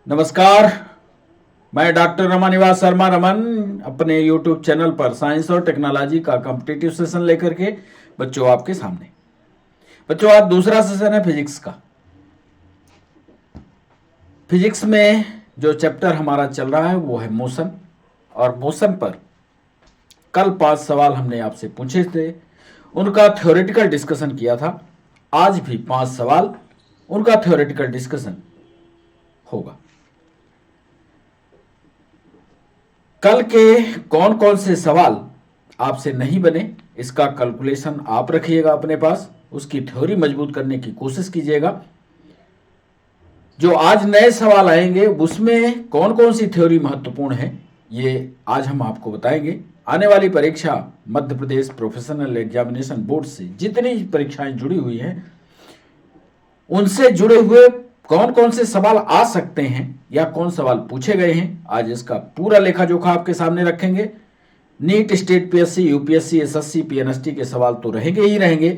नमस्कार। मैं डॉक्टर रमानिवास शर्मा रमन अपने YouTube चैनल पर साइंस और टेक्नोलॉजी का कॉम्पिटिटिव सेशन लेकर के बच्चों आपके सामने। बच्चों आज दूसरा सेशन है फिजिक्स का। फिजिक्स में जो चैप्टर हमारा चल रहा है वो है मोशन, और मोशन पर कल 5 सवाल हमने आपसे पूछे थे, उनका थ्योरेटिकल डिस्कशन किया था। आज भी 5 सवाल उनका थ्योरेटिकल डिस्कशन होगा। कल के कौन कौन से सवाल आपसे नहीं बने इसका कैलकुलेशन आप रखिएगा अपने पास, उसकी थ्योरी मजबूत करने की कोशिश कीजिएगा। जो आज नए सवाल आएंगे उसमें कौन कौन सी थ्योरी महत्वपूर्ण है ये आज हम आपको बताएंगे। आने वाली परीक्षा Madhya Pradesh professional examination board से जितनी परीक्षाएं जुड़ी हुई हैं उनसे जुड़े हुए कौन कौन से सवाल आ सकते हैं या कौन सवाल पूछे गए हैं, आज इसका पूरा लेखा जोखा आपके सामने रखेंगे। NEET, state PSC, UPSC, SSC, PNST के सवाल तो रहेंगे ही रहेंगे।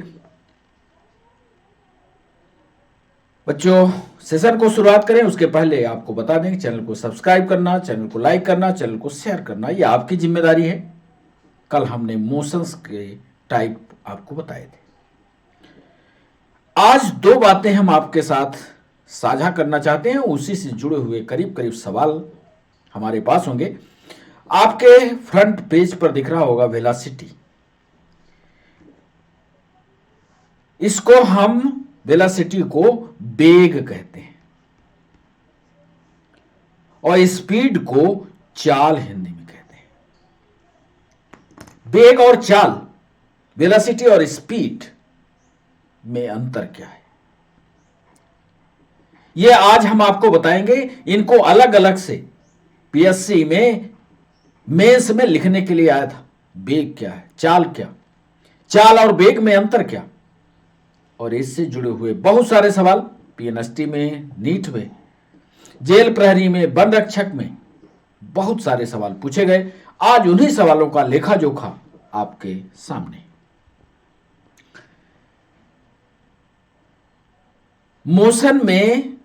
बच्चों सेशन को शुरुआत करें उसके पहले आपको बता दें चैनल को सब्सक्राइब करना, चैनल को लाइक करना, चैनल को शेयर करना ये आपकी जिम्मेदारी है। कल हमने मोशंस के टाइप आपको बताए थे। आज 2 बातें हम आपके साथ साझा करना चाहते हैं, उसी से जुड़े हुए करीब करीब सवाल हमारे पास होंगे। आपके फ्रंट पेज पर दिख रहा होगा वेलोसिटी। इसको हम वेलोसिटी को वेग कहते हैं और स्पीड को चाल हिंदी में कहते हैं। वेग और चाल, वेलोसिटी और स्पीड में अंतर क्या है ये आज हम आपको बताएंगे। इनको अलग अलग से पीएससी में मेंस में लिखने के लिए आया था। वेग क्या है, चाल क्या, चाल और वेग में अंतर क्या, और इससे जुड़े हुए बहुत सारे सवाल पीएनएसटी में, नीट में, जेल प्रहरी में, वन रक्षक में बहुत सारे सवाल पूछे गए। आज उन्हीं सवालों का लेखा जोखा आपके सामने। मोशन में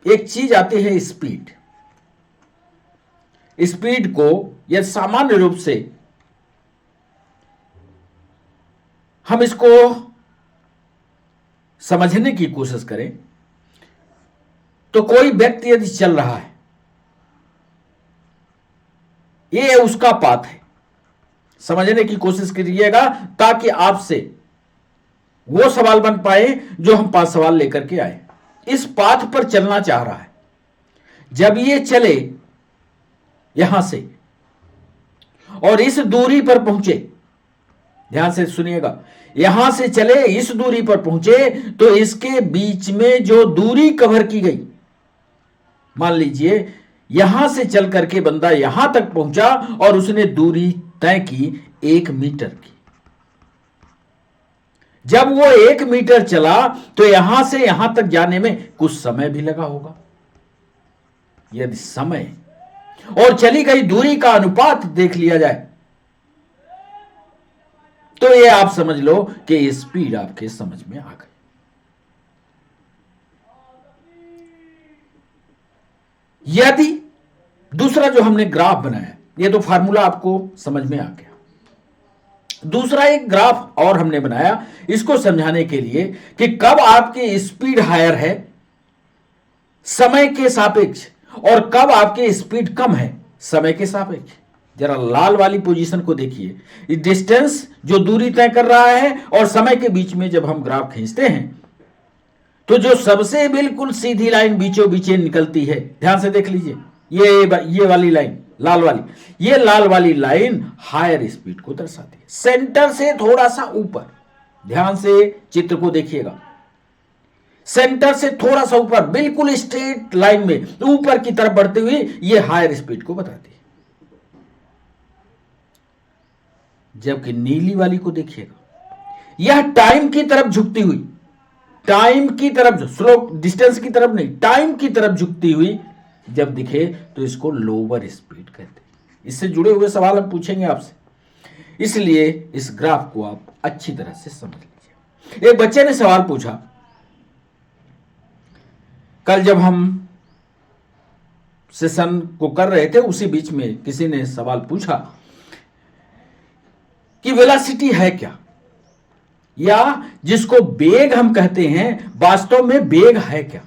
एक चीज आती है स्पीड। स्पीड को यह सामान्य रूप से हम इसको समझने की कोशिश करें तो कोई व्यक्ति यदि चल रहा है, ये उसका पाथ है, समझने की कोशिश कीजिएगा ताकि आपसे वो सवाल बन पाए जो हम 5 सवाल लेकर के आए। इस पाथ पर चलना चाह रहा है, जब ये चले यहां से और इस दूरी पर पहुंचे, ध्यान से सुनिएगा, यहां से चले इस दूरी पर पहुंचे तो इसके बीच में जो दूरी कवर की गई, मान लीजिए यहां से चल करके बंदा यहां तक पहुंचा और उसने दूरी तय की 1 मीटर की। जब वो 1 मीटर चला तो यहां से यहां तक जाने में कुछ समय भी लगा होगा। यदि समय और चली गई दूरी का अनुपात देख लिया जाए तो ये आप समझ लो कि स्पीड आपके समझ में आ गई। यदि दूसरा जो हमने ग्राफ बनाया, ये तो फार्मूला आपको समझ में आ गया। दूसरा एक ग्राफ और हमने बनाया इसको समझाने के लिए कि कब आपकी स्पीड हायर है समय के सापेक्ष और कब आपकी स्पीड कम है समय के सापेक्ष। जरा लाल वाली पोजीशन को देखिए, डिस्टेंस जो दूरी तय कर रहा है और समय के बीच में जब हम ग्राफ खींचते हैं तो जो सबसे बिल्कुल सीधी लाइन बीचों बीच निकलती है, ध्यान से देख लीजिए, ये वाली लाइन लाल वाली, ये लाल वाली लाइन हायर स्पीड को दर्शाती है। सेंटर से थोड़ा सा ऊपर, ध्यान से चित्र को देखिएगा, सेंटर से थोड़ा सा ऊपर बिल्कुल स्ट्रेट लाइन में ऊपर की तरफ बढ़ते हुए ये हायर स्पीड को बताती है। जबकि नीली वाली को देखिएगा, यह टाइम की तरफ झुकती हुई, टाइम की तरफ, स्लो डिस्टेंस की तरफ नहीं, टाइम की तरफ झुकती हुई जब दिखे तो इसको लोअर स्पीड कहते हैं। इससे जुड़े हुए सवाल हम पूछेंगे आपसे, इसलिए इस ग्राफ को आप अच्छी तरह से समझ लीजिए। एक बच्चे ने सवाल पूछा, कल जब हम सेशन को कर रहे थे, उसी बीच में किसी ने सवाल पूछा कि वेलोसिटी है क्या, या जिसको वेग हम कहते हैं वास्तव में वेग है क्या।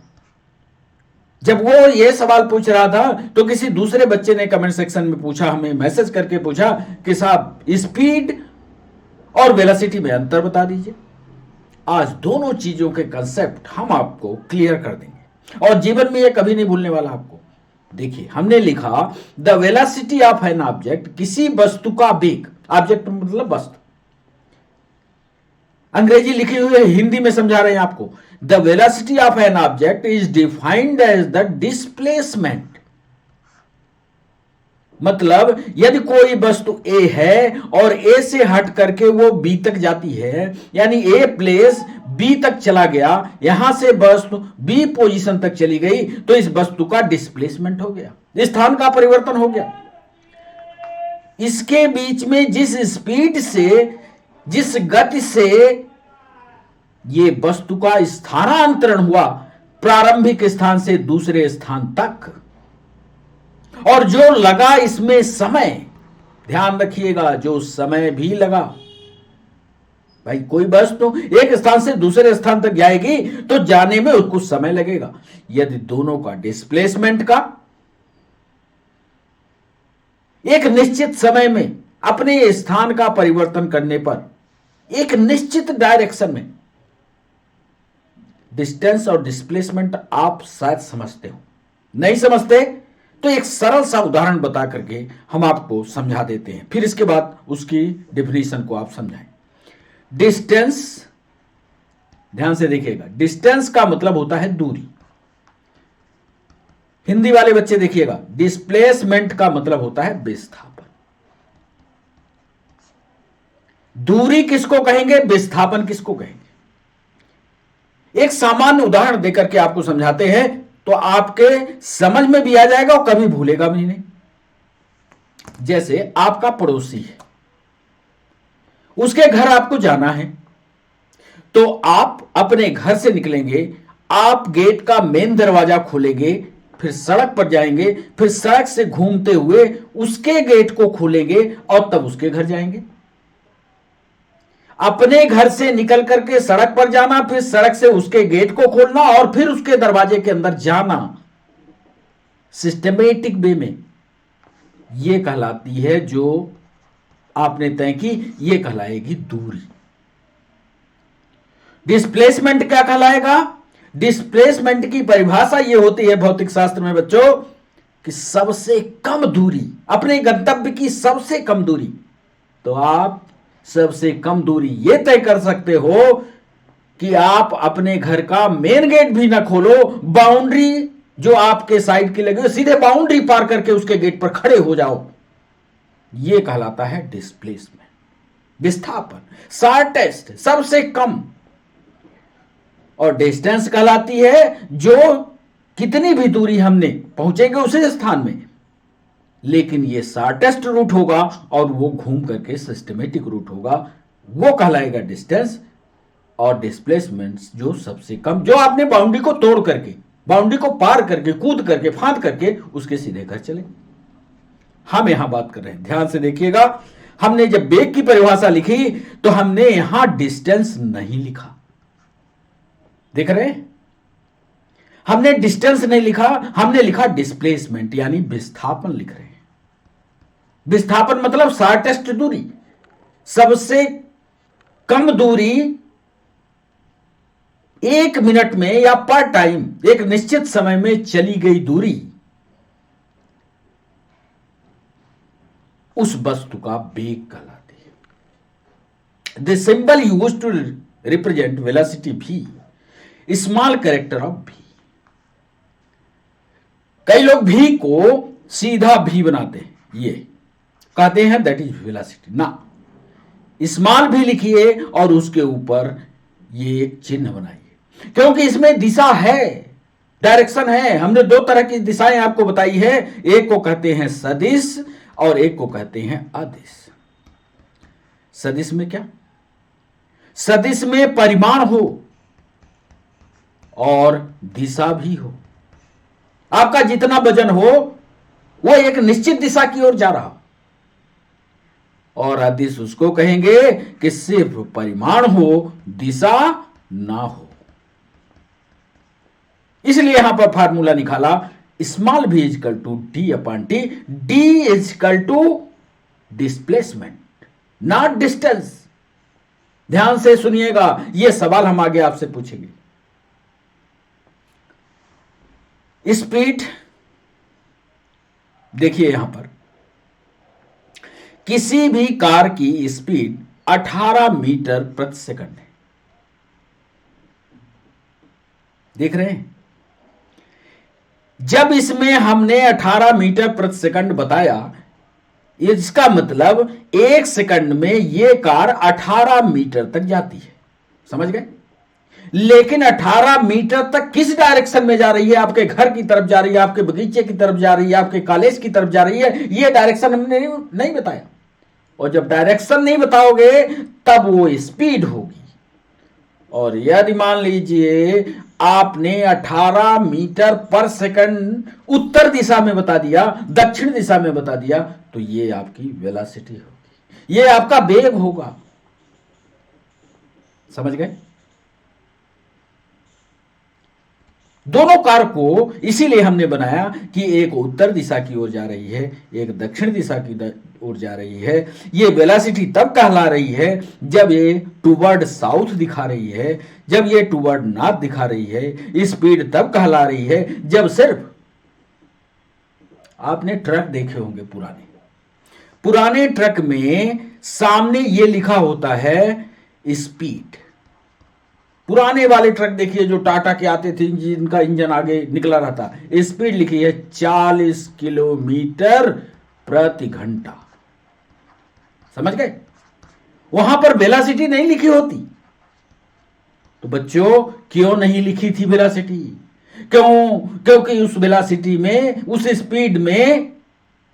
जब वो ये सवाल पूछ रहा था तो किसी दूसरे बच्चे ने कमेंट सेक्शन में पूछा, हमें मैसेज करके पूछा कि साहब स्पीड और वेलोसिटी में अंतर बता दीजिए। आज दोनों चीजों के कंसेप्ट हम आपको क्लियर कर देंगे और जीवन में ये कभी नहीं भूलने वाला आपको। देखिए, हमने लिखा the velocity of an object, किसी वस्तु का वेग, ऑब्जेक्ट मतलब वस्तु। अंग्रेजी लिखी हुई है, हिंदी में समझा रहे हैं आपको। The velocity of an object is defined as the displacement, मतलब यदि कोई वस्तु ए है और ए से हट करके वो बी तक जाती है, यानी ए प्लेस बी तक चला गया, यहां से वस्तु बी पोजीशन तक चली गई, तो इस वस्तु का डिस्प्लेसमेंट हो गया, स्थान का परिवर्तन हो गया। इसके बीच में जिस स्पीड से, जिस गति से ये वस्तु का स्थानांतरण हुआ प्रारंभिक स्थान से दूसरे स्थान तक, और जो लगा इसमें समय, ध्यान रखिएगा, जो समय भी लगा। भाई कोई वस्तु एक स्थान से दूसरे स्थान तक जाएगी तो जाने में कुछ समय लगेगा। यदि दोनों का डिस्प्लेसमेंट का एक निश्चित समय में अपने स्थान का परिवर्तन करने पर एक निश्चित डायरेक्शन में, डिस्टेंस और डिस्प्लेसमेंट आप शायद समझते हो, नहीं समझते तो एक सरल सा उदाहरण बता करके हम आपको समझा देते हैं, फिर इसके बाद उसकी डेफिनेशन को आप समझाएं। डिस्टेंस, ध्यान से देखिएगा, डिस्टेंस का मतलब होता है दूरी। हिंदी वाले बच्चे देखिएगा, डिस्प्लेसमेंट का मतलब होता है विस्थापन। दूरी किसको कहेंगे, विस्थापन किसको कहेंगे? एक सामान्य उदाहरण देकर के आपको समझाते हैं तो आपके समझ में भी आ जाएगा और कभी भूलेगा भी नहीं। जैसे आपका पड़ोसी है, उसके घर आपको जाना है, तो आप अपने घर से निकलेंगे, आप गेट का मेन दरवाजा खोलेंगे, फिर सड़क पर जाएंगे, फिर सड़क से घूमते हुए उसके गेट को खोलेंगे और तब उसके घर जाएंगे। अपने घर से निकल करके सड़क पर जाना, फिर सड़क से उसके गेट को खोलना और फिर उसके दरवाजे के अंदर जाना, सिस्टमेटिक वे में, यह कहलाती है, जो आपने तय की, यह कहलाएगी दूरी। डिस्प्लेसमेंट क्या कहलाएगा? डिस्प्लेसमेंट की परिभाषा यह होती है भौतिक शास्त्र में बच्चों कि सबसे कम दूरी, अपने गंतव्य की सबसे कम दूरी। तो आप सबसे कम दूरी यह तय कर सकते हो कि आप अपने घर का मेन गेट भी ना खोलो, बाउंड्री जो आपके साइड की लगी हो, सीधे बाउंड्री पार करके उसके गेट पर खड़े हो जाओ, यह कहलाता है डिस्प्लेसमेंट, विस्थापन, शॉर्टेस्ट, सबसे कम। और डिस्टेंस कहलाती है जो कितनी भी दूरी हमने पहुंचेंगे उसी स्थान में, लेकिन ये शॉर्टेस्ट रूट होगा और वो घूम करके सिस्टमेटिक रूट होगा, वो कहलाएगा डिस्टेंस। और डिस्प्लेसमेंट जो सबसे कम, जो आपने बाउंड्री को तोड़ करके, बाउंड्री को पार करके, कूद करके, फांद करके उसके सीधे घर चले। हम यहां बात कर रहे हैं, ध्यान से देखिएगा, हमने जब वेग की परिभाषा लिखी तो हमने यहां डिस्टेंस नहीं लिखा, देख रहे हैं, हमने डिस्टेंस नहीं लिखा, हमने लिखा डिस्प्लेसमेंट, यानी विस्थापन लिख रहे हैं। विस्थापन मतलब शॉर्टेस्ट दूरी, सबसे कम दूरी, एक मिनट में या पर टाइम, एक निश्चित समय में चली गई दूरी, उस वस्तु का वेग कहलाती है। The symbol used to represent velocity V, small character of V. कई लोग भी को सीधा भी बनाते हैं, ये कहते हैं दैट इज वेलोसिटी, ना, स्मॉल भी लिखिए और उसके ऊपर ये एक चिन्ह बनाइए, क्योंकि इसमें दिशा है, डायरेक्शन है। हमने दो तरह की दिशाएं आपको बताई है, एक को कहते हैं सदिश और एक को कहते हैं अदिश। सदिश में क्या? सदिश में परिमाण हो और दिशा भी हो। आपका जितना वजन हो वो एक निश्चित दिशा की ओर जा रहा हो। और अदिश उसको कहेंगे कि सिर्फ परिमाण हो, दिशा ना हो। इसलिए यहां पर फार्मूला निकाला, small v equal to D upon T, D equal to displacement, not distance. ध्यान से सुनिएगा, यह सवाल हम आगे आपसे पूछेंगे। स्पीड देखिए, यहां पर किसी भी कार की स्पीड 18 मीटर प्रति सेकंड है। देख रहे हैं? जब इसमें हमने 18 मीटर प्रति सेकंड बताया, इसका मतलब 1 सेकंड में यह कार 18 मीटर तक जाती है। समझ गए? लेकिन 18 मीटर तक किस डायरेक्शन में जा रही है? आपके घर की तरफ जा रही है, आपके बगीचे की तरफ जा रही है, आपके कॉलेज की तरफ जा रही है, यह डायरेक्शन हमने नहीं बताया। और जब डायरेक्शन नहीं बताओगे तब वो स्पीड होगी। और यदि मान लीजिए आपने 18 मीटर पर सेकंड उत्तर दिशा में बता दिया, दक्षिण दिशा में बता दिया, तो ये आपकी वेलोसिटी होगी, ये आपका वेग होगा। समझ गए? दोनों कार को इसीलिए हमने बनाया कि एक उत्तर दिशा की ओर जा रही है, एक दक्षिण दिशा की ओर जा रही है। ये वेलोसिटी तब कहला रही है जब ये टूवर्ड साउथ दिखा रही है, जब ये टूवर्ड नॉर्थ दिखा रही है। स्पीड तब कहला रही है जब सिर्फ, आपने ट्रक देखे होंगे पुराने ट्रक में सामने ये लिखा होता है स्पीड। पुराने वाले ट्रक देखिए जो टाटा के आते थे, जिनका इंजन आगे निकला रहता, स्पीड लिखी है 40 किलोमीटर प्रति घंटा। समझ गए? वहां पर वेलोसिटी नहीं लिखी होती। तो बच्चों, क्यों नहीं लिखी थी वेलोसिटी? क्योंकि उस वेलोसिटी में, उस स्पीड में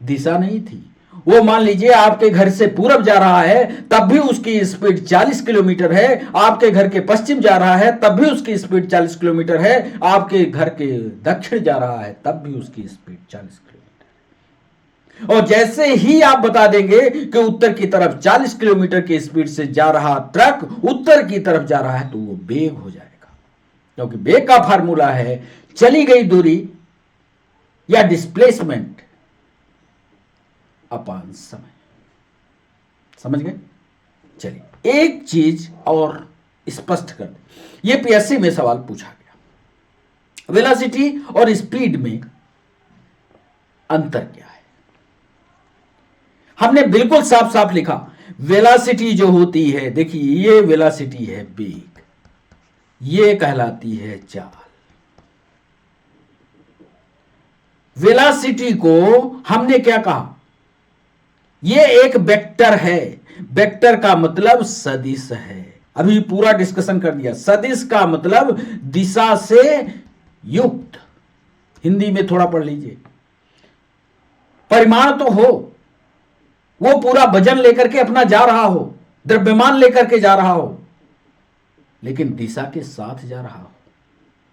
दिशा नहीं थी। वो मान लीजिए आपके घर से पूरब जा रहा है, तब भी उसकी स्पीड 40 किलोमीटर है। आपके घर के पश्चिम जा रहा है, तब भी उसकी स्पीड 40 किलोमीटर है। आपके घर के दक्षिण जा रहा है, तब भी उसकी स्पीड 40 किलोमीटर। और जैसे ही आप बता देंगे कि उत्तर की तरफ 40 किलोमीटर की स्पीड से जा रहा ट्रक उत्तर की तरफ जा रहा है, तो वो वेग हो जाएगा। क्योंकि वेग का फार्मूला है चली गई दूरी या डिस्प्लेसमेंट अपान समय। समझ गए? चलिए एक चीज और स्पष्ट कर दें। यह पीएससी में सवाल पूछा गया, वेलोसिटी और स्पीड में अंतर क्या है? हमने बिल्कुल साफ साफ लिखा, वेलोसिटी जो होती है, देखिए ये वेलोसिटी है वेग, ये कहलाती है चाल। वेलोसिटी को हमने क्या कहा? ये एक वेक्टर है। वेक्टर का मतलब सदिश है। अभी पूरा डिस्कशन कर दिया। सदिश का मतलब दिशा से युक्त। हिंदी में थोड़ा पढ़ लीजिए। परिमाण तो हो, वो पूरा वजन लेकर के अपना जा रहा हो, द्रव्यमान लेकर के जा रहा हो, लेकिन दिशा के साथ जा रहा हो,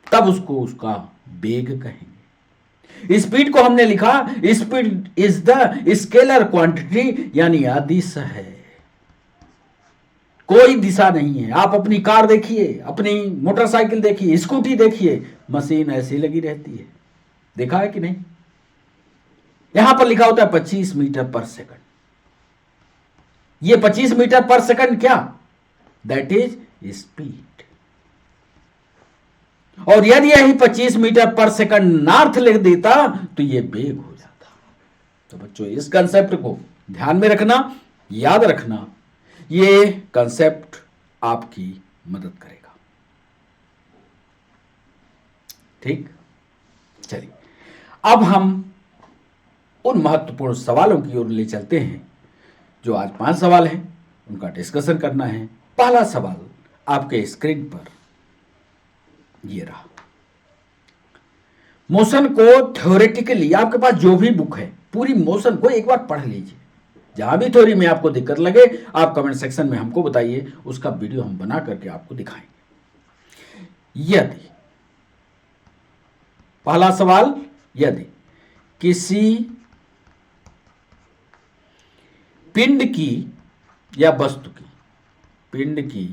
तब उसको उसका वेग कहेंगे। स्पीड को हमने लिखा, speed is the scalar quantity, यानी अदिश है, कोई दिशा नहीं है। आप अपनी कार देखिए, अपनी मोटरसाइकिल देखिए, स्कूटी देखिए, मशीन ऐसी लगी रहती है। देखा है कि नहीं? यहां पर लिखा होता है 25 मीटर पर सेकंड। ये 25 मीटर पर सेकंड क्या? That is speed. और यदि यही 25 मीटर पर सेकंड नॉर्थ लिख देता तो ये वेग हो जाता। तो बच्चों इस कंसेप्ट को ध्यान में रखना, याद रखना, ये कंसेप्ट आपकी मदद करेगा। ठीक? चलिए अब हम उन महत्वपूर्ण सवालों की ओर ले चलते हैं जो आज 5 सवाल हैं, उनका डिस्कशन करना है। पहला सवाल आपके स्क्रीन पर ये रहा। मोशन को थ्योरेटिकली, आपके पास जो भी बुक है पूरी मोशन को एक बार पढ़ लीजिए। जहां भी थ्योरी में आपको दिक्कत लगे आप कमेंट सेक्शन में हमको बताइए, उसका वीडियो हम बना करके आपको दिखाएंगे। यदि पहला सवाल, यदि किसी पिंड की या वस्तु की, पिंड की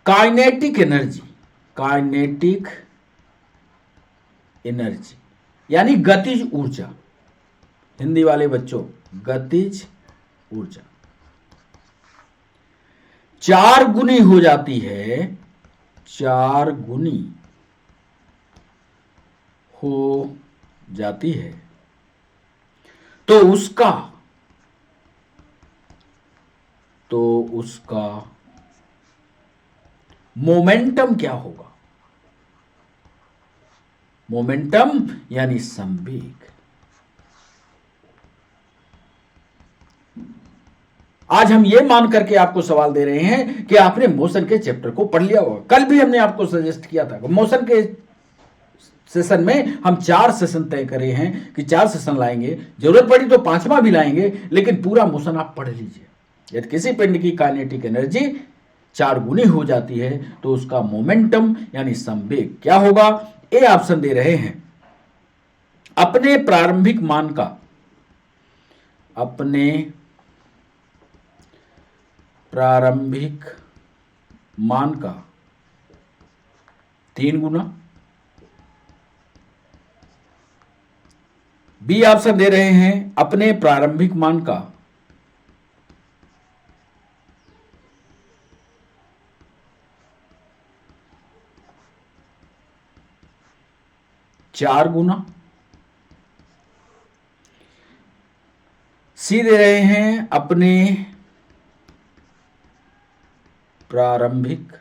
काइनेटिक एनर्जी, काइनेटिक एनर्जी यानी गतिज ऊर्जा, हिंदी वाले बच्चों गतिज ऊर्जा 4 गुनी हो जाती है, 4 गुनी हो जाती है, तो उसका मोमेंटम क्या होगा? मोमेंटम यानी संवेग। आज हम ये मान करके आपको सवाल दे रहे हैं कि आपने मोशन के चैप्टर को पढ़ लिया होगा। कल भी हमने आपको सजेस्ट किया था, मोशन के सेशन में हम 4 सेशन तय करे हैं कि 4 सेशन लाएंगे, जरूरत पड़ी तो 5वां भी लाएंगे, लेकिन पूरा मोशन आप पढ़ लीजिए। यदि किसी पिंड की काइनेटिक एनर्जी 4 गुनी हो जाती है तो उसका मोमेंटम यानी संवेग क्या होगा? ए ऑप्शन दे रहे हैं अपने प्रारंभिक मान का, अपने प्रारंभिक मान का 3 गुना। बी ऑप्शन दे रहे हैं अपने प्रारंभिक मान का 4 गुना। सी दे रहे हैं अपने प्रारंभिक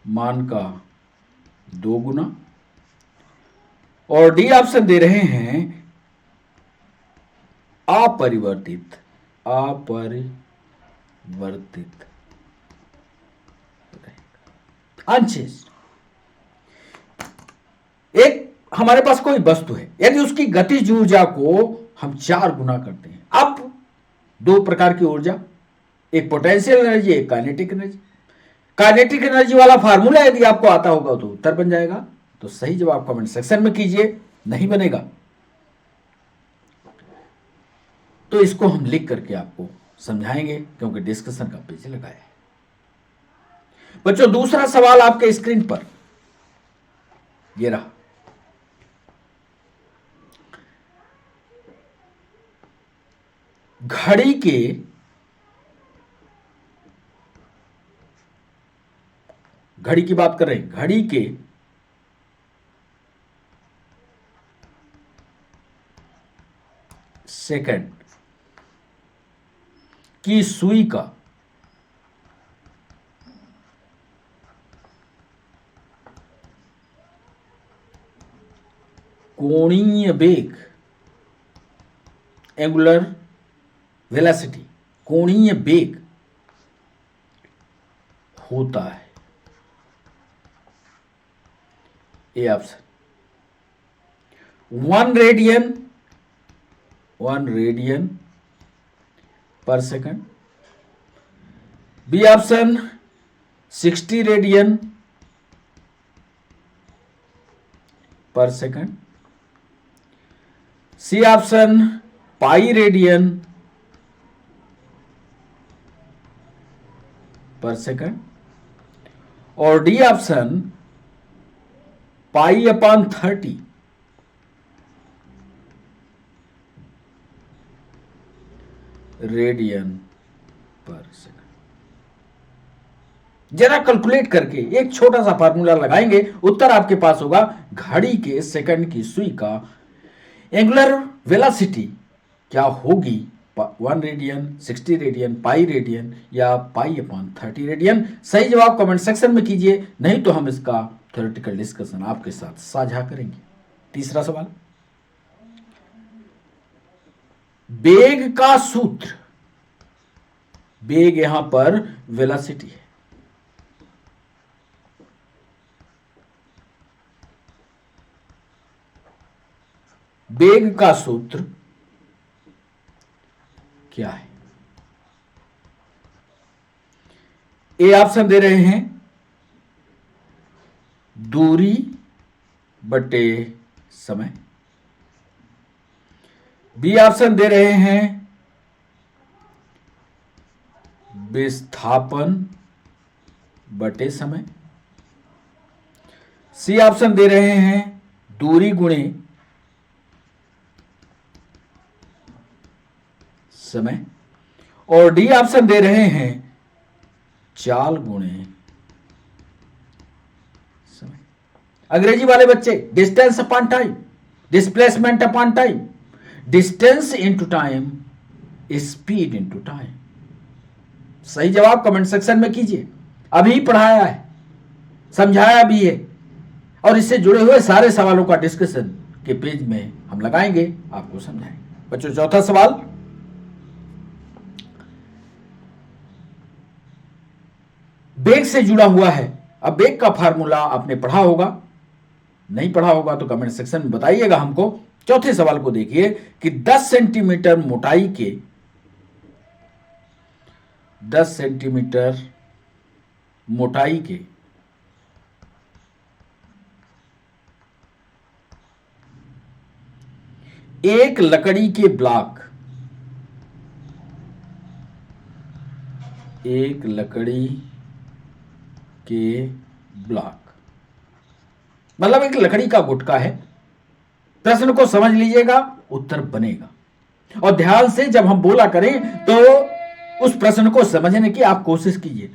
मान का 2 गुना। और डी ऑप्शन दे रहे हैं अपरिवर्तित, अपरिवर्तित अनचेंज्ड। एक हमारे पास कोई वस्तु है, यदि उसकी गतिज ऊर्जा को हम 4 गुना करते हैं, अब 2 प्रकार की ऊर्जा, एक पोटेंशियल एनर्जी, एक काइनेटिक एनर्जी। काइनेटिक एनर्जी वाला फार्मूला यदि आपको आता होगा तो उत्तर बन जाएगा। तो सही जवाब कमेंट सेक्शन में कीजिए, नहीं बनेगा तो इसको हम लिख करके आपको समझाएंगे, क्योंकि डिस्कशन का पेज लगाया है। बच्चों दूसरा सवाल आपके स्क्रीन पर ये रहा। घड़ी की बात कर रहे हैं, घड़ी के सेकंड की सुई का कोणीय वेग, एंगुलर वेलोसिटी, कोणीय वेग होता है। A option 1 radian per second. B option 60 radian per second. C option pi radian per second. और D option pi upon 30 radian per second. जरा कैलकुलेट करके एक छोटा सा फार्मूला लगाएंगे, उत्तर आपके पास होगा घड़ी के सेकंड की सुई का एंगुलर वेलोसिटी क्या होगी, 1 रेडियन, 60 रेडियन, पाई रेडियन या पाई अपॉन 30 रेडियन। सही जवाब कमेंट सेक्शन में कीजिए, नहीं तो हम इसका थ्योरेटिकल डिस्कशन आपके साथ साझा करेंगे। तीसरा सवाल, वेग का सूत्र, वेग यहां पर वेलोसिटी है, वेग का सूत्र क्या है? ए ऑप्शन दे रहे हैं दूरी बटे समय। बी ऑप्शन दे रहे हैं विस्थापन बटे समय। सी ऑप्शन दे रहे हैं दूरी गुणे समय। और डी ऑप्शन दे रहे हैं चाल गुणे समय। अंग्रेजी वाले बच्चे distance upon time, displacement upon time, distance into time, speed into time. सही जवाब कमेंट सेक्शन में कीजिए। अभी पढ़ाया है, समझाया भी है, और इससे जुड़े हुए सारे सवालों का डिस्कशन के पेज में हम लगाएंगे, आपको समझाएंगे। बच्चों, चौथा सवाल, वेग से जुड़ा हुआ है। अब वेग का फार्मूला आपने पढ़ा होगा, नहीं पढ़ा होगा तो कमेंट सेक्शन में बताइएगा हमको। चौथे सवाल को देखिए कि 10 सेंटीमीटर मोटाई के 10 सेंटीमीटर मोटाई के एक लकड़ी के ब्लॉक, एक लकड़ी के ब्लॉक मतलब एक लकड़ी का गुटका है। प्रश्न को समझ लीजिएगा, उत्तर बनेगा। और ध्यान से जब हम बोला करें तो उस प्रश्न को समझने की आप कोशिश कीजिए।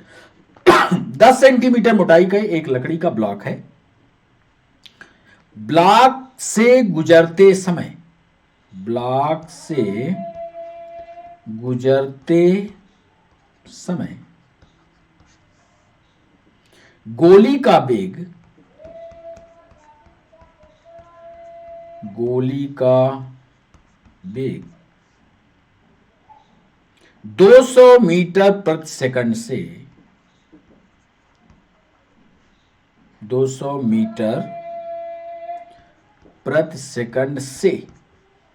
10 सेंटीमीटर मोटाई का एक लकड़ी का ब्लॉक है। ब्लॉक से गुजरते समय, ब्लॉक से गुजरते समय गोली का वेग, गोली का वेग 200 मीटर प्रति सेकंड से 200 मीटर प्रति सेकंड से,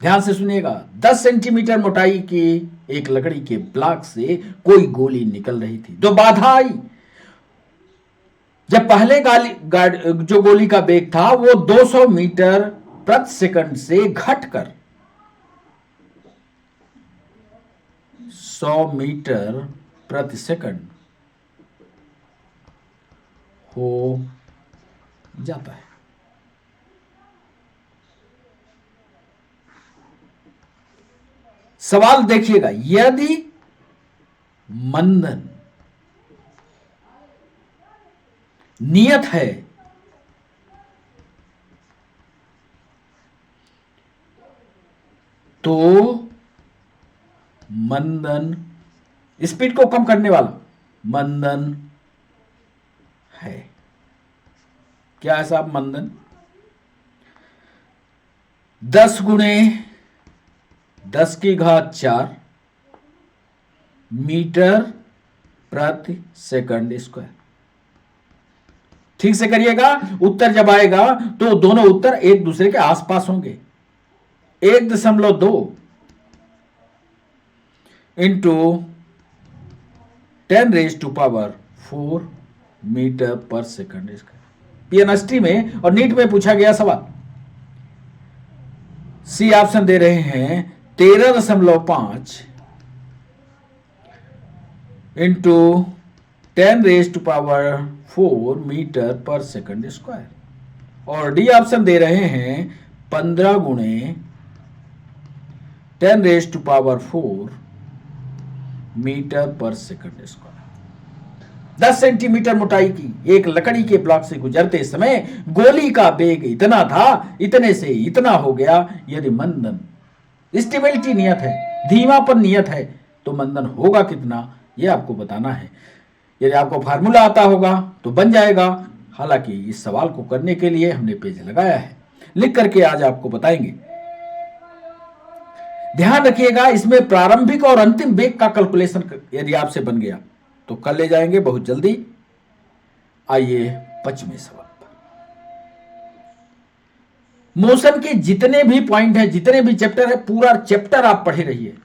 ध्यान से सुनिएगा, 10 सेंटीमीटर मोटाई की एक लकड़ी के ब्लॉक से कोई गोली निकल रही थी। तो बाधा आई। जब पहले जो गोली का वेग था वो 200 मीटर प्रति सेकंड से घटकर 100 मीटर प्रति सेकंड हो जाता है। सवाल देखिएगा, यदि मंदन नियत है तो मंदन, स्पीड को कम करने वाला मंदन है। क्या है साहब मंदन? 10 गुणे 10 की घात 4 मीटर प्रति सेकंड स्क्वायर। ठीक से करिएगा, उत्तर जब आएगा तो दोनों उत्तर एक दूसरे के आसपास होंगे। 1.2 इंटू 10⁴ मीटर पर सेकंड स्क्वायर। पीएनएसटी में और नीट में पूछा गया सवाल। सी ऑप्शन दे रहे हैं 13.5 इंटू 10⁴ मीटर पर सेकंड स्क्वायर। और डी ऑप्शन दे रहे हैं 15 गुणे 10⁴ मीटर पर सेकंड स्क्वायर। 10 सेंटीमीटर मोटाई की एक लकड़ी के ब्लॉक से गुजरते समय गोली का वेग इतना था, इतने से इतना हो गया। यदि मंदन स्टेबिलिटी नियत है, धीमापन नियत है, तो मंदन होगा कितना, यह आपको बताना है। यदि आपको फार्मूला आता होगा तो बन जाएगा। हालांकि इस सवाल को करने के लिए हमने पेज लगाया है, लिख करके आज आपको बताएंगे। ध्यान रखिएगा, इसमें प्रारंभिक और अंतिम वेग का कैलकुलेशन यदि आपसे बन गया तो कर ले जाएंगे बहुत जल्दी। आइए 25वें सवाल पर। मोशन के जितने भी पॉइंट है, जितने भी चैप्टर है, पूरा चैप्टर आप पढ़े रहिए।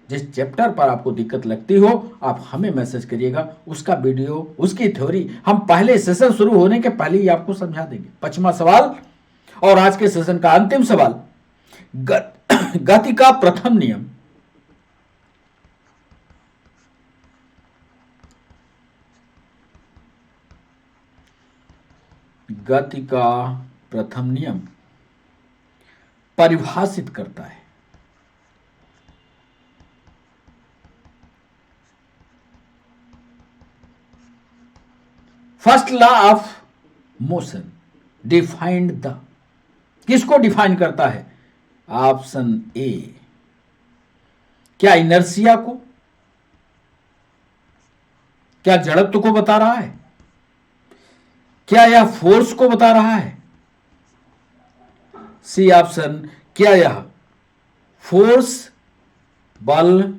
जिस चैप्टर पर आपको दिक्कत लगती हो आप हमें मैसेज करिएगा, उसका वीडियो, उसकी थ्योरी हम पहले सेशन शुरू होने के पहले ही आपको समझा देंगे। 25वां सवाल, और आज के सेशन का अंतिम सवाल, गति का प्रथम नियम। गति का प्रथम नियम परिभाषित करता है। First law of motion defined the, किसको डिफाइन करता है? Option A. क्या इनर्शिया को, क्या जड़त्व को बता रहा है? क्या यह फोर्स को बता रहा है? सी ऑप्शन, क्या यह फोर्स, बल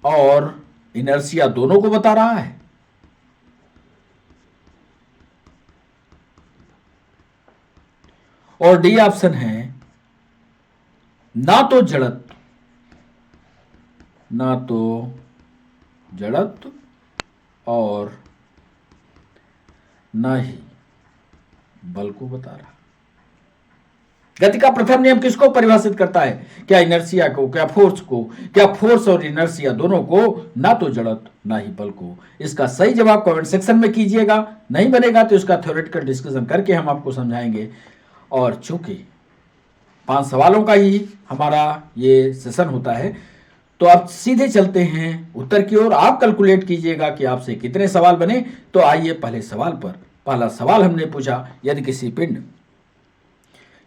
और इनर्शिया दोनों को बता रहा है? और डी ऑप्शन है, ना तो जड़त्व, ना तो जड़त्व और ना ही बल को बता रहा। गति का प्रथम नियम किसको परिभाषित करता है? क्या इनर्शिया को, क्या फोर्स को? क्या फोर्स और इनर्शिया दोनों को, ना तो जड़त्व ना ही बल को? इसका सही जवाब कमेंट सेक्शन में कीजिएगा। नहीं बनेगा तो इसका थ्योरेटिकल डिस्कशन करके हम आपको समझाएंगे। और चूंकि 5 सवालों का ही हमारा ये सेशन होता है, तो आप सीधे चलते हैं उत्तर की ओर। आप कैलकुलेट कीजिएगा कि आपसे कितने सवाल बने। तो आइए पहले सवाल पर। पहला सवाल हमने पूछा, यदि किसी पिंड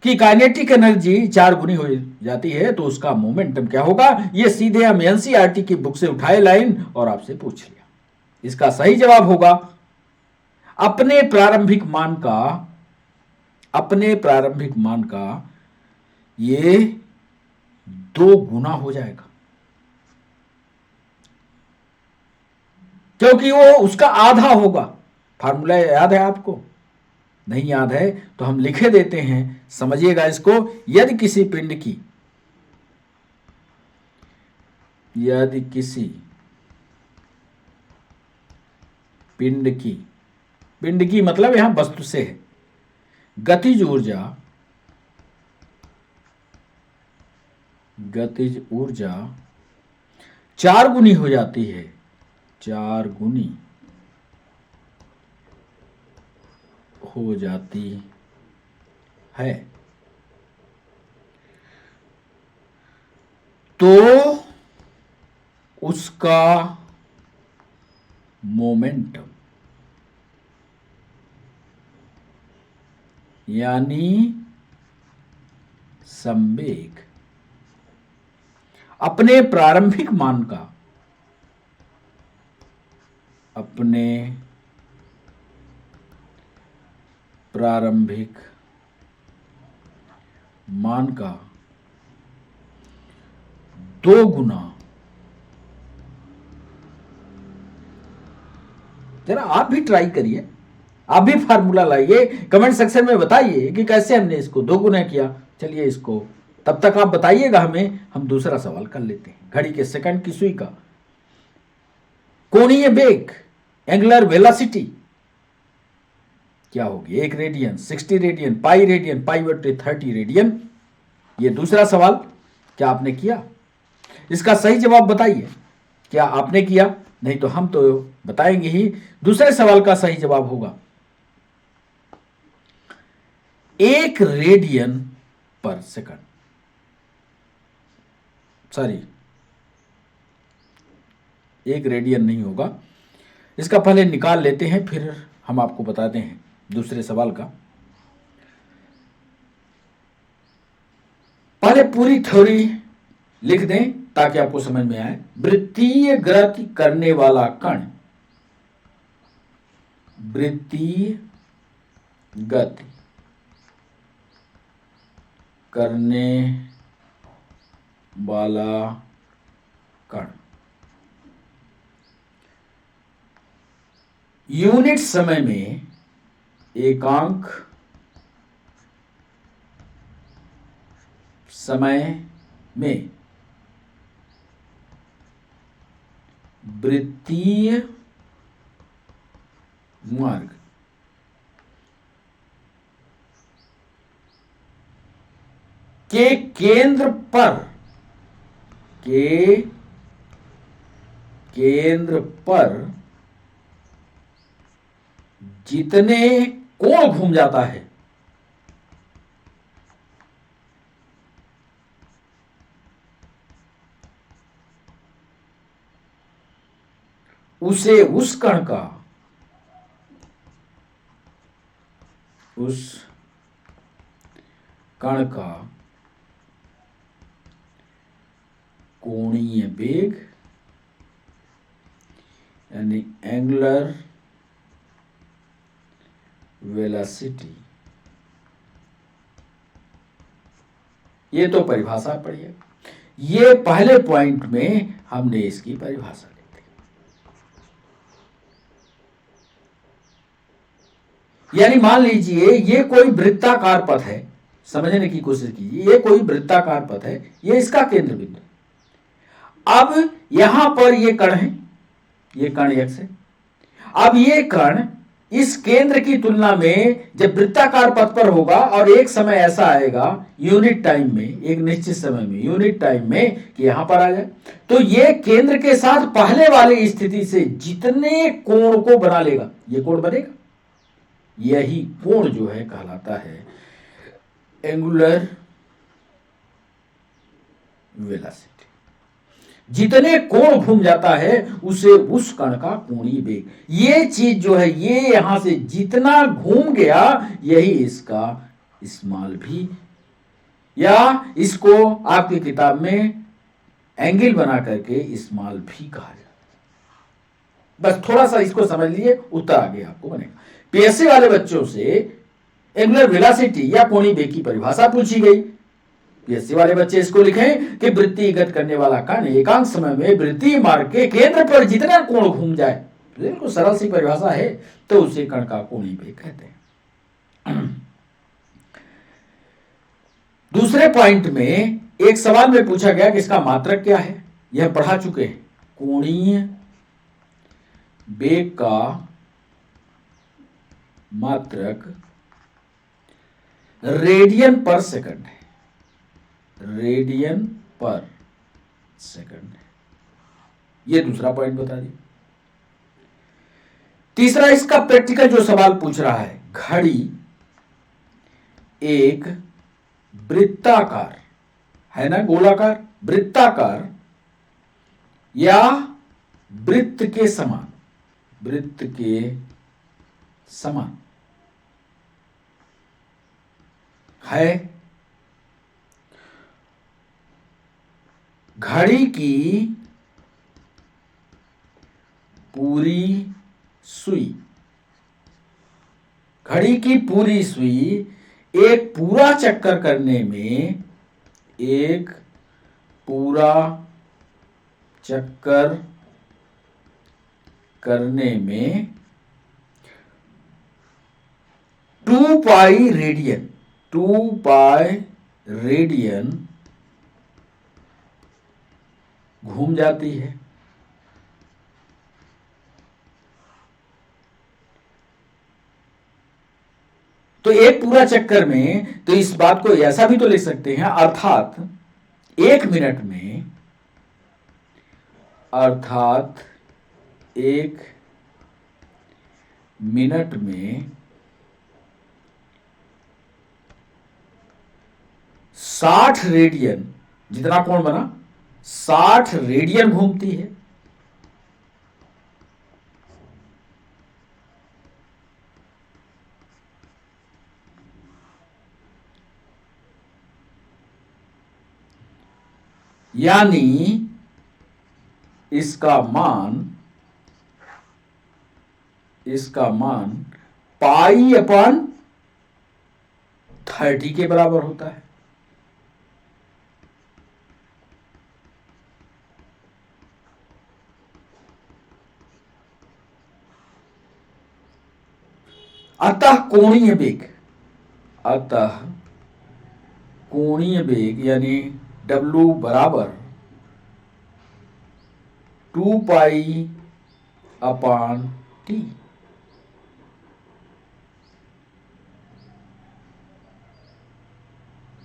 की काइनेटिक एनर्जी 4 गुनी हो जाती है तो उसका मोमेंटम क्या होगा? ये सीधे हम एनसीईआरटी की बुक से उठाए लाइन और आपसे पूछ लिया। इसका सही जवाब होगा अपने प्रारंभिक मान का ये 2 गुना हो जाएगा, क्योंकि वो उसका आधा होगा। फार्मूला याद है आपको? नहीं याद है तो हम लिखे देते हैं, समझिएगा इसको। यदि किसी पिंड की मतलब यहां वस्तु से है, गतिज ऊर्जा 4 गुनी हो जाती है, 4 गुनी हो जाती है, तो उसका मोमेंटम यानी संवेग अपने प्रारंभिक मान का 2 गुना। जरा आप भी ट्राई करिए, आप भी फार्मूला लाइए, कमेंट सेक्शन में बताइए कि कैसे हमने इसको 2 गुना किया। चलिए इसको तब तक आप बताइएगा हमें, हम दूसरा सवाल कर लेते हैं। घड़ी के सेकंड की सुई का कोणीय वेग, एंगुलर वेलोसिटी क्या होगी? 1 रेडियन, 60 रेडियन, पाई रेडियन, पाई बटे 30 रेडियन। ये दूसरा सवाल क्या आपने किया? इसका सही जवाब बताइए। क्या आपने किया? नहीं तो हम तो बताएंगे ही। दूसरे सवाल का सही जवाब होगा 1 radian per second. Sorry, 1 radian नहीं होगा। इसका पहले निकाल लेते हैं, फिर हम आपको बताते हैं दूसरे सवाल का। पहले पूरी थ्योरी लिख दें ताकि आपको समझ में आए। वृत्तीय गति करने वाला कण, वृत्तीय गति करने वाला कण यूनिट समय में एकांक समय में वृत्तीय मार्ग के केंद्र पर, के केंद्र पर जितने कोण घूम जाता है उसे उस कण का, उस कण का कोणीय वेग यानी एंगुलर वेलोसिटी, ये तो परिभाषा पढ़ी है। ये पहले पॉइंट में हमने इसकी परिभाषा ली थी। यानी मान लीजिए ये कोई वृत्ताकार पथ है, समझने की कोशिश कीजिए, ये कोई वृत्ताकार पथ है, ये इसका केंद्र बिंदु। अब यहां पर ये कण है, ये कण x है। अब ये कण इस केंद्र की तुलना में जब वृत्ताकार पथ पर होगा और एक समय ऐसा आएगा यूनिट टाइम में, एक निश्चित समय में यूनिट टाइम में कि यहां पर आ जाए, तो ये केंद्र के साथ पहले वाली स्थिति से जितने कोण को बना लेगा, ये कोण बनेगा, यही कोण जो है कहलाता है एंगुलर वेलोसिटी। जितने कोण घूम जाता है उसे उस कण का कोणीय वेग, ये चीज जो है ये यहां से जितना घूम गया यही इसका स्मॉल भी, या इसको आपकी किताब में एंगल बना करके स्मॉल भी कहा जाता है। बस थोड़ा सा इसको समझ लिए, उत्तर आगे आपको बनेगा। पीएससी वाले बच्चों से एंगुलर वेलोसिटी या कोणीय वेग की परिभाषा पूछी गई। पीएससी वाले बच्चे इसको लिखें कि वृत्तिगत करने वाला कण एकांक समय में वृत्तीय मार्ग के केंद्र पर जितना कोण घूम जाए, बिल्कुल सरल सी परिभाषा है, तो उसे कण का कोणीय वेग कहते हैं। दूसरे पॉइंट में एक सवाल में पूछा गया कि इसका मात्रक क्या है, यह पढ़ा चुके हैं। कोणीय वेग का मात्रक रेडियन पर सेकंड है, रेडियन पर सेकंड है। यह दूसरा पॉइंट बता दिया। तीसरा इसका प्रैक्टिकल जो सवाल पूछ रहा है, घड़ी एक वृत्ताकार है ना, गोलाकार, वृत्ताकार या वृत्त के समान, वृत्त के समान है। घड़ी की पूरी सुई, घड़ी की पूरी सुई एक पूरा चक्कर करने में, एक पूरा चक्कर करने में 2 पाई रेडियन, 2 पाई रेडियन घूम जाती है। तो एक पूरा चक्कर में, तो इस बात को ऐसा भी तो लिख सकते हैं, अर्थात 1 मिनट में, अर्थात 1 मिनट में 60 रेडियन, जितना कोण बना 60 रेडियन घूमती है। यानी इसका मान पाई अपॉन 30 के बराबर होता है। अतः कोणीय वेग, अतः कोणीय वेग यानी W बराबर 2 pi upon T।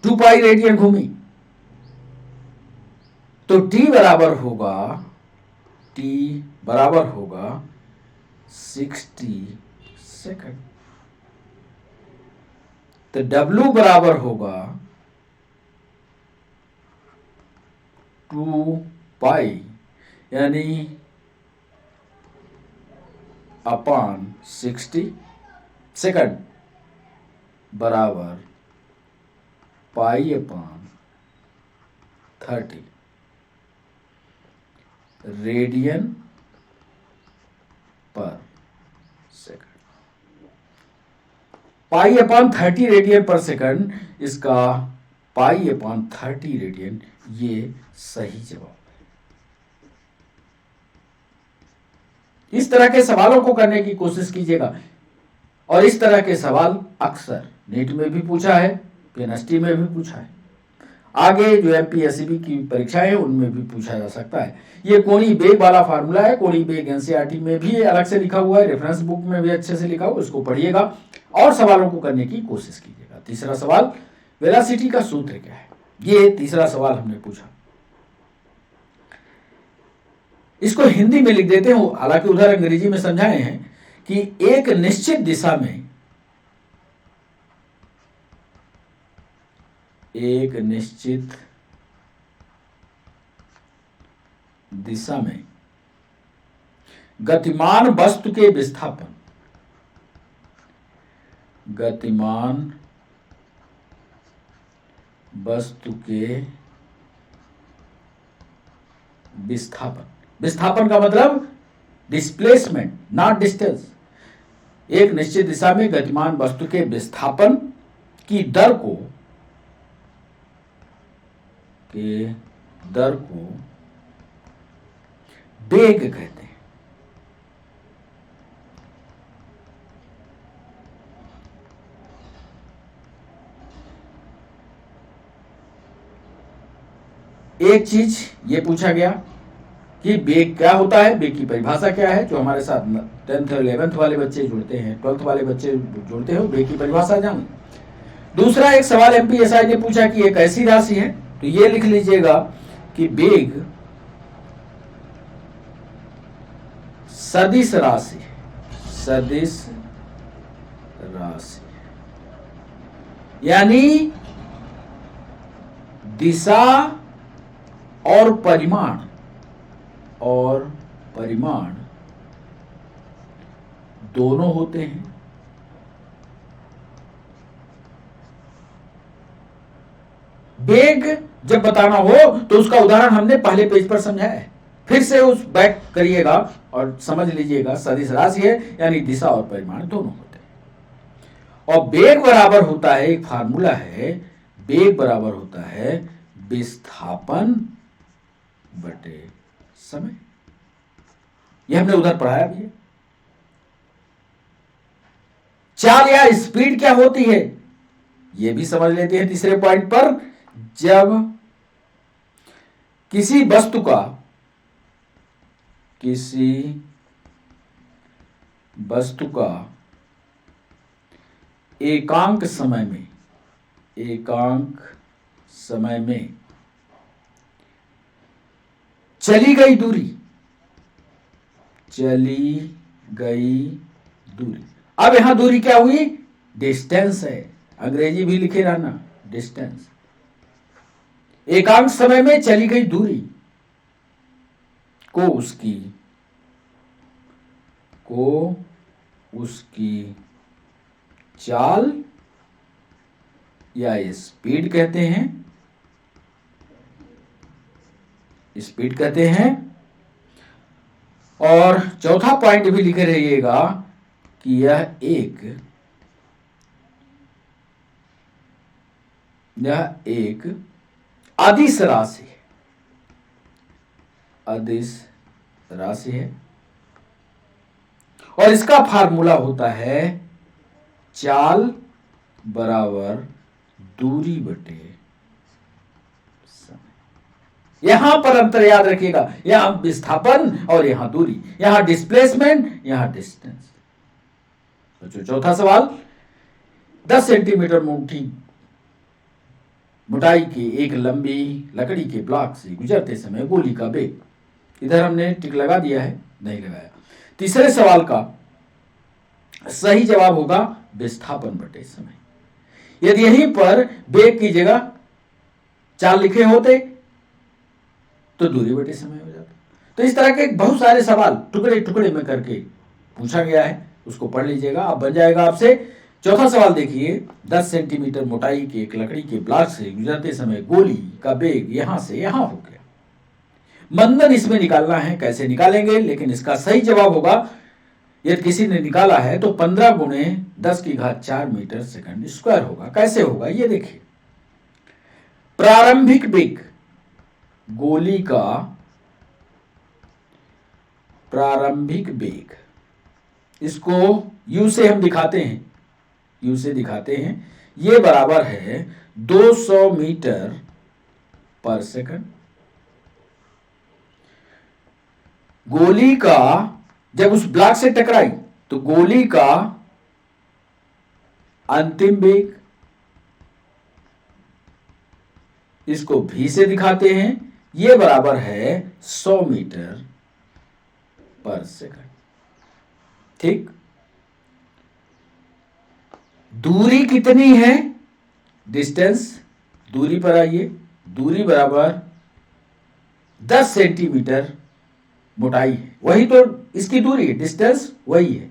2 pi radian घूमी, तो t बराबर होगा 60 सेकंड। तो W बराबर होगा 2 पाई यानी अपॉन 60 सेकंड बराबर पाई अपॉन 30 रेडियन पर सेकंड। पाई अपॉन 30 रेडियन पर सेकंड, इसका पाई अपॉन 30 रेडियन, ये सही जवाब है। इस तरह के सवालों को करने की कोशिश कीजिएगा, और इस तरह के सवाल अक्सर नीट में भी पूछा है, पीएनएसटी में भी पूछा है, आगे जो एमपीएससीबी की परीक्षाएं हैं उनमें भी पूछा जा सकता है। ये कोणी बेग वाला फार्मूला है, कोणी बेग एनसीईआरटी में भी अलग से लिखा हुआ है, रेफरेंस बुक में भी अच्छे से लिखा हुआ है, उसको पढ़िएगा और सवालों को करने की कोशिश कीजिएगा। तीसरा सवाल, वेलोसिटी का सूत्र क्या है, ये तीसरा सवाल हमने पूछा। इसको हिंदी में लिख देते हो, हालांकि उधर अंग्रेजी में समझाए हैं कि एक निश्चित दिशा में गतिमान वस्तु के विस्थापन का मतलब डिस्प्लेसमेंट, नॉट डिस्टेंस। एक निश्चित दिशा में गतिमान वस्तु के विस्थापन की दर को वेग कहते हैं। एक चीज ये पूछा गया कि वेग क्या होता है, वेग की परिभाषा क्या है। जो हमारे साथ 10th 11th वाले बच्चे जुड़ते हैं, 12th वाले बच्चे जुड़ते हैं, वेग की परिभाषा जान। दूसरा एक सवाल एमपीएसआई ने पूछा कि एक ऐसी राशि है, तो ये लिख लीजिएगा कि वेग सदिश राशि यानी दिशा और परिमाण दोनों होते हैं। वेग जब बताना हो तो उसका उदाहरण हमने पहले पेज पर समझाया है, फिर से उस बैक करिएगा और समझ लीजिएगा। सदिश राशि है यानी दिशा और परिमाण दोनों होते हैं। और वेग बराबर होता है, एक फार्मूला है, वेग बराबर होता है विस्थापन बटे समय। यह हमने उधर पढ़ाया भी है। चाल या स्पीड क्या होती है, यह भी समझ लेते हैं तीसरे पॉइंट पर। जब किसी वस्तु का एकांक समय में चली गई दूरी। अब यहां दूरी क्या हुई, डिस्टेंस है, अंग्रेजी भी लिखे रहना, डिस्टेंस। एकांक समय में चली गई दूरी को उसकी चाल या स्पीड कहते हैं। और चौथा पॉइंट भी लिखे रहिएगा कि यह एक अदिश राशि है और इसका फार्मूला होता है चाल बराबर दूरी बटे समय। यहां पर अंतर याद रखिएगा, यहां विस्थापन और यहां दूरी, यहां डिस्प्लेसमेंट, यहां डिस्टेंस। तो चौथा सवाल, 10 सेंटीमीटर मुट्ठी मोटाई की एक लंबी लकड़ी के ब्लॉक से गुजरते समय गोली का वेग। इधर हमने टिक लगा दिया है, नहीं लगाया। तीसरे सवाल का सही जवाब होगा विस्थापन बटे समय। यदि यहीं पर वेग की जगह 4 लिखे होते तो दूरी बटे समय हो जाता। तो इस तरह के बहुत सारे सवाल टुकड़े टुकड़े में करके पूछा गया है, उसको पढ़ लीजिएगा। अब बन जाएगा आपसे चौथा सवाल। देखिए, 10 सेंटीमीटर मोटाई के एक लकड़ी के ब्लॉक से गुजरते समय गोली का वेग यहां से यहां हो गया। मंदन इसमें निकालना है, कैसे निकालेंगे? लेकिन इसका सही जवाब होगा, यदि किसी ने निकाला है तो 15 गुणे 10 की घात 4 मीटर सेकंड स्क्वायर होगा। कैसे होगा ये देखिए। प्रारंभिक वेग गोली का प्रारंभिक वेग, इसको u से हम दिखाते हैं, u से दिखाते हैं। ये बराबर है 200 मीटर पर सेकंड। गोली का जब उस ब्लॉक से टकराई तो गोली का अंतिम वेग, इसको v से दिखाते हैं, ये बराबर है 100 मीटर पर सेकंड। ठीक, दूरी कितनी है? डिस्टेंस, दूरी पर आइए। दूरी बराबर 10 सेंटीमीटर मोटाई है, वही तो इसकी दूरी है, डिस्टेंस वही है।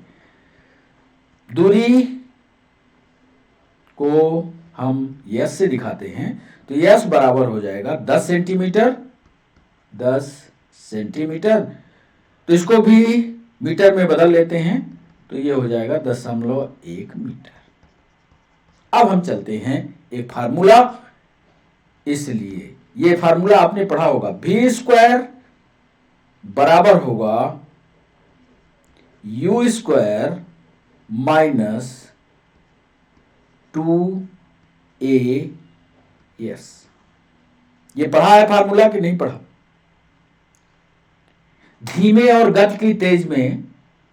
दूरी को हम यस से दिखाते हैं तो यस बराबर हो जाएगा 10 सेंटीमीटर। 10 सेंटीमीटर, तो इसको भी मीटर में बदल लेते हैं तो ये हो जाएगा 0.1 मीटर। अब हम चलते हैं एक फार्मूला, इसलिए ये फार्मूला आपने पढ़ा होगा। v स्क्वायर बराबर होगा u स्क्वायर माइनस 2as। ये पढ़ा है फार्मूला कि नहीं पढ़ा? धीमे और गति की तेज में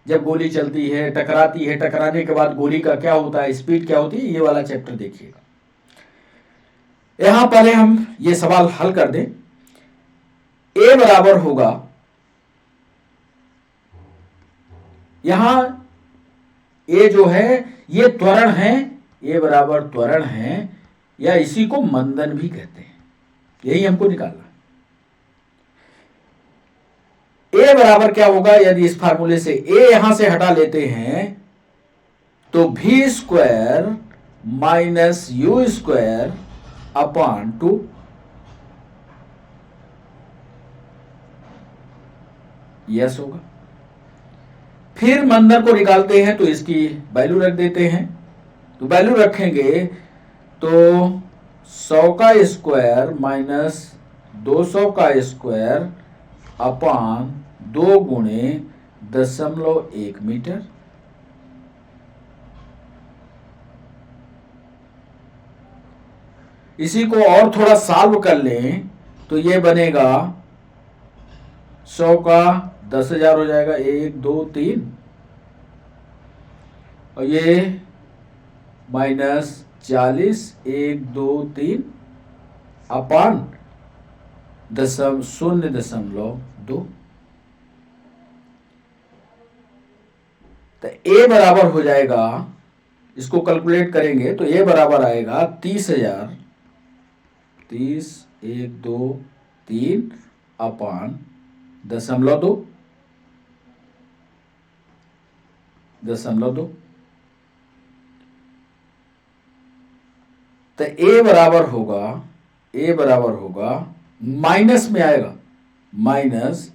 जब गोली चलती है, टकराती है, टकराने के बाद गोली का क्या होता है, स्पीड क्या होती है, ये वाला चैप्टर देखिएगा। यहां पहले हम ये सवाल हल कर दें। a बराबर होगा, यहां a जो है ये त्वरण है, a बराबर त्वरण है, या इसी को मंदन भी कहते हैं, यही हमको निकालना। a बराबर क्या होगा? यदि इस फार्मूले से a यहां से हटा लेते हैं तो v square minus u square upon 2। Yes होगा। फिर मंदन को निकालते हैं तो इसकी वैल्यू रख देते हैं, तो वैल्यू रखेंगे तो 100 का स्क्वायर माइनस 200 का स्क्वायर अपॉन 2 गुणे 0.1 मीटर। इसी को और थोड़ा सॉल्व कर लें तो ये बनेगा 100 का 10,000 हो जाएगा, 1 2 3, और ये माइनस 40 1 2 3 अपॉन 0.2। तो a बराबर हो जाएगा, इसको कैलकुलेट करेंगे तो a बराबर आएगा 30,000, 30 1 2 3 अपॉन 0.2। तो a बराबर होगा माइनस में आएगा, माइनस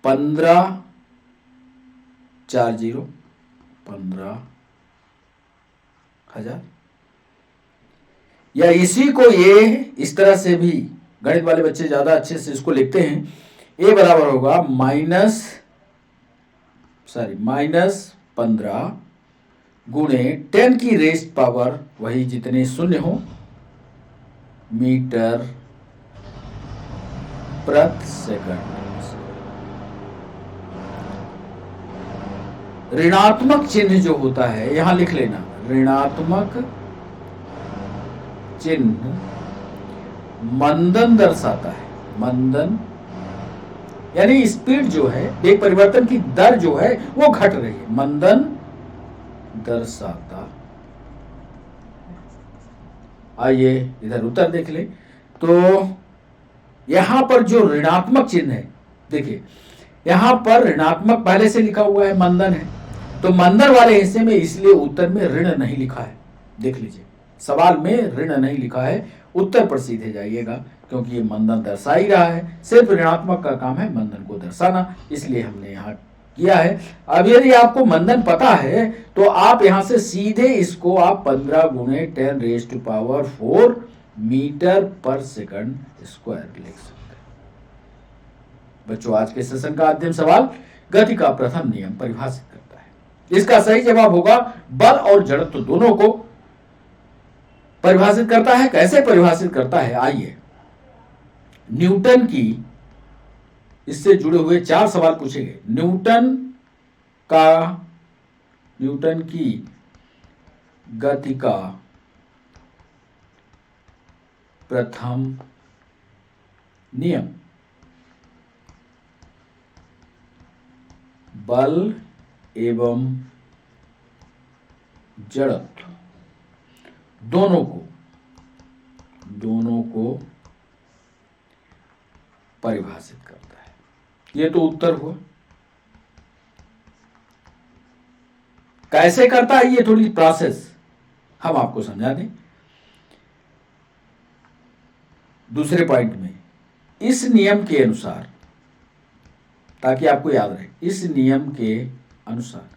15,000। या इसी को ये इस तरह से भी गणित वाले बच्चे ज्यादा अच्छे से इसको लिखते हैं। a बराबर होगा माइनस 15 गुणे 10 की रेस्ट पावर, वही जितने शून्य हो, मीटर प्रति सेकंड। ऋणात्मक चिन्ह जो होता है यहां लिख लेना, ऋणात्मक चिन्ह मंदन दर्शाता है। मंदन यानी स्पीड जो है, वेग परिवर्तन की दर जो है वो घट रही है, मंदन दर्शाता। आइए इधर उत्तर देख ले। तो यहां पर जो ऋणात्मक चिन्ह है, देखिए यहां पर ऋणात्मक पहले से लिखा हुआ है, मंदन है, तो मंदन वाले हिस्से में इसलिए उत्तर में ऋण नहीं लिखा है। देख लीजिए सवाल में ऋण नहीं लिखा है, उत्तर पर सीधे जाइएगा, क्योंकि ये मंदन दर्शा ही रहा है, सिर्फ ऋणात्मक का काम है मंदन को दर्शाना, इसलिए हमने यहाँ किया है। अब यदि आपको मंदन पता है तो आप यहां से सीधे इसको आप 15 गुणे 10⁴ मीटर पर सेकंड स्क्वायर लिख सकते हैं। बच्चों आज के सेशन का अंतिम सवाल गति का प्रथम नियम परिभाषित करता है। इसका सही जवाब होगा बल और जड़त्व दोनों को परिभाषित करता है। कैसे परिभाषित करता है, आइए न्यूटन की, इससे जुड़े हुए 4 सवाल पूछे गए। न्यूटन की गति का प्रथम नियम बल एवं जड़त्व दोनों को परिभाषित करता है। ये तो उत्तर हुआ। कैसे करता है ये थोड़ी प्रोसेस हम आपको समझा दें। दूसरे पॉइंट में इस नियम के अनुसार, ताकि आपको याद रहे, इस नियम के अनुसार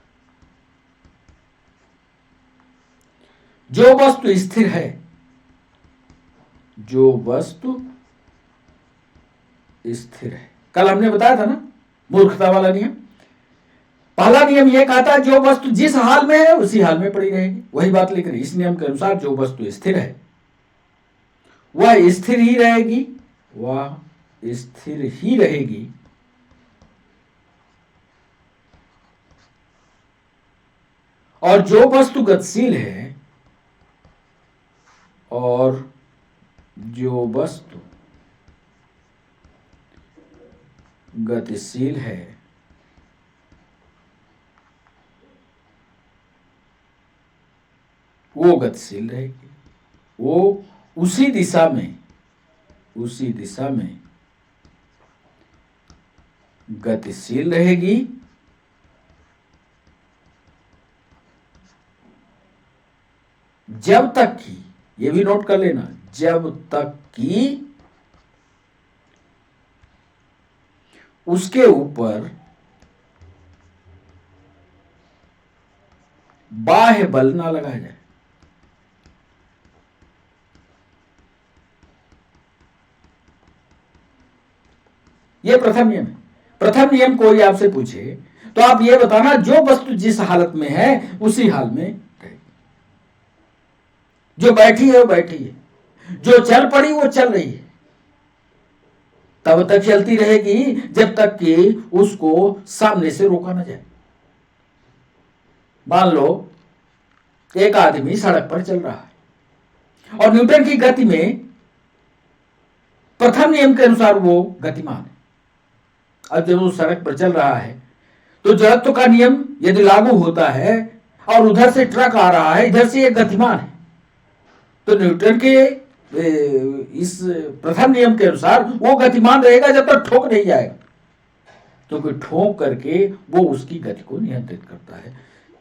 जो वस्तु स्थिर है, जो वस्तु स्थिर है, कल हमने बताया था ना मूर्खता वाला नियम। पहला नियम यह कहता है जो वस्तु जिस हाल में है उसी हाल में पड़ी रहेगी, वही बात लिख रही। इस नियम के अनुसार जो वस्तु स्थिर है वह स्थिर ही रहेगी, वह स्थिर ही रहेगी, और जो वस्तु गतिशील है, और जो वस्तु गतिशील है वो गतिशील रहेगी, वो उसी दिशा में गतिशील रहेगी, जब तक कि, ये भी नोट कर लेना, जब तक कि उसके ऊपर बाह्य बल ना लगाया जाए। यह प्रथम नियम है। प्रथम नियम कोई आपसे पूछे तो आप यह बताना जो वस्तु जिस हालत में है उसी हाल में रहेगी, जो बैठी है वो बैठी है, जो चल पड़ी वो चल रही है, तब तक चलती रहेगी जब तक कि उसको सामने से रोका ना जाए। मान लो एक आदमी सड़क पर चल रहा है और न्यूटन की गति में प्रथम नियम के अनुसार वो गतिमान है। अब जब वो सड़क पर चल रहा है तो जड़त्व का नियम यदि लागू होता है और उधर से ट्रक आ रहा है, इधर से ये गतिमान है, तो न्यूटन के इस प्रथम नियम के अनुसार वो गतिमान रहेगा जब तक ठोक नहीं जाएगा, क्योंकि ठोक करके वो उसकी गति को नियंत्रित करता है।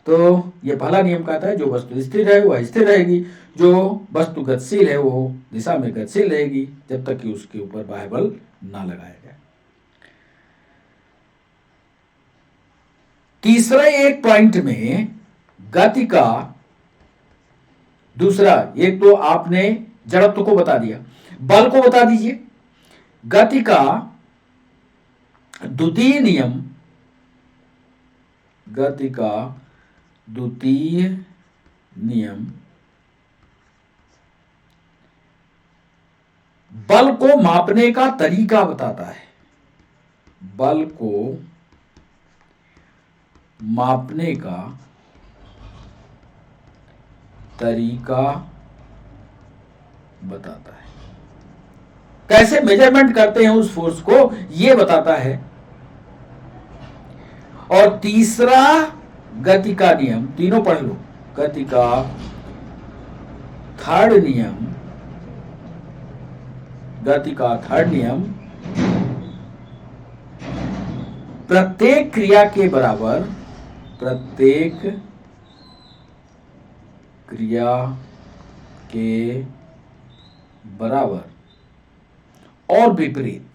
तो ये पहला नियम कहता है जो वस्तु स्थिर है वह स्थिर रहेगी, जो वस्तु गतिशील है वो दिशा में गतिशील रहेगी, जब तक कि उसके ऊपर बाह्य बल ना लगाया जाए। तीसरे एक पॉइंट में गति का दूसरा, एक तो आपने जड़त्व को बता दिया, बल को बता दीजिए। गति का द्वितीय नियम, गति का द्वितीय नियम बल को मापने का तरीका बताता है। बल को मापने का तरीका बताता है। कैसे मेजरमेंट करते हैं उस फोर्स को, यह बताता है। और तीसरा गति का नियम, तीनों पढ़ लो। गति का थर्ड नियम, गति का थर्ड नियम, प्रत्येक क्रिया के बराबर, प्रत्येक क्रिया के बराबर और विपरीत,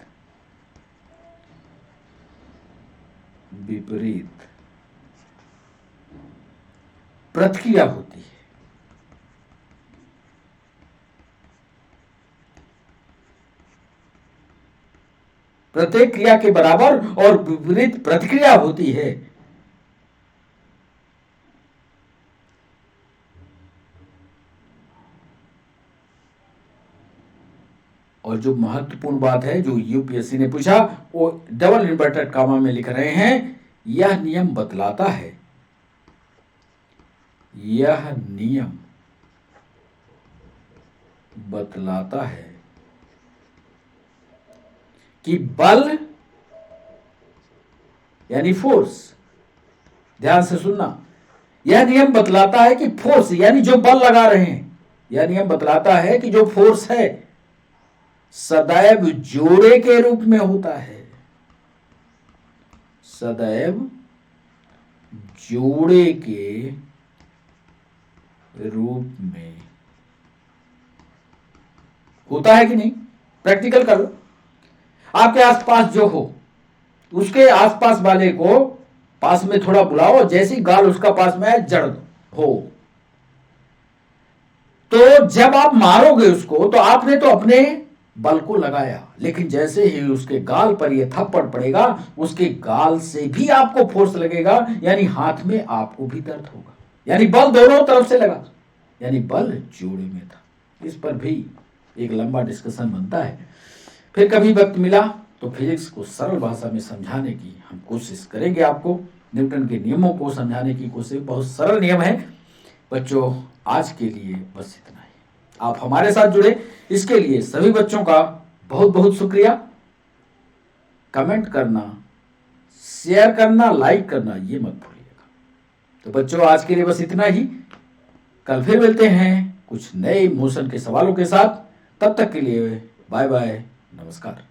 विपरीत प्रतिक्रिया होती है। प्रत्येक क्रिया के बराबर और विपरीत प्रतिक्रिया होती है। और जो महत्वपूर्ण बात है जो यूपीएससी ने पूछा, वो डबल इन्वर्टेड कामा में लिख रहे हैं, यह नियम बतलाता है, यह नियम बतलाता है कि बल यानी फोर्स, ध्यान से सुनना, यह नियम बतलाता है कि फोर्स यानी जो बल लगा रहे हैं, यह नियम बतलाता है कि जो फोर्स है सदैव जोड़े के रूप में होता है, सदैव जोड़े के रूप में होता है कि नहीं। प्रैक्टिकल कर लो। आपके आसपास जो हो उसके आसपास वाले को पास में थोड़ा बुलाओ, जैसी गाल उसका पास में है जड़ हो, तो जब आप मारोगे उसको तो आपने तो अपने बल को लगाया, लेकिन जैसे ही उसके गाल पर यह थप्पड़ पड़ेगा उसके गाल से भी आपको फोर्स लगेगा, यानी हाथ में आपको भी दर्द होगा, यानी बल दोनों तरफ से लगा, यानी बल जोड़े में था। इस पर भी एक लंबा डिस्कशन बनता है। फिर कभी वक्त मिला तो फिजिक्स को सरल भाषा में समझाने की हम कोशिश करेंगे, आपको न्यूटन के नियमों को समझाने की कोशिश। बहुत सरल नियम है बच्चों। आज के लिए बस इतना ही। आप हमारे साथ जुड़े, इसके लिए सभी बच्चों का बहुत बहुत शुक्रिया। कमेंट करना, शेयर करना, लाइक करना ये मत भूलिएगा। तो बच्चों आज के लिए बस इतना ही। कल फिर मिलते हैं कुछ नए मोशन के सवालों के साथ। तब तक के लिए बाय बाय, नमस्कार।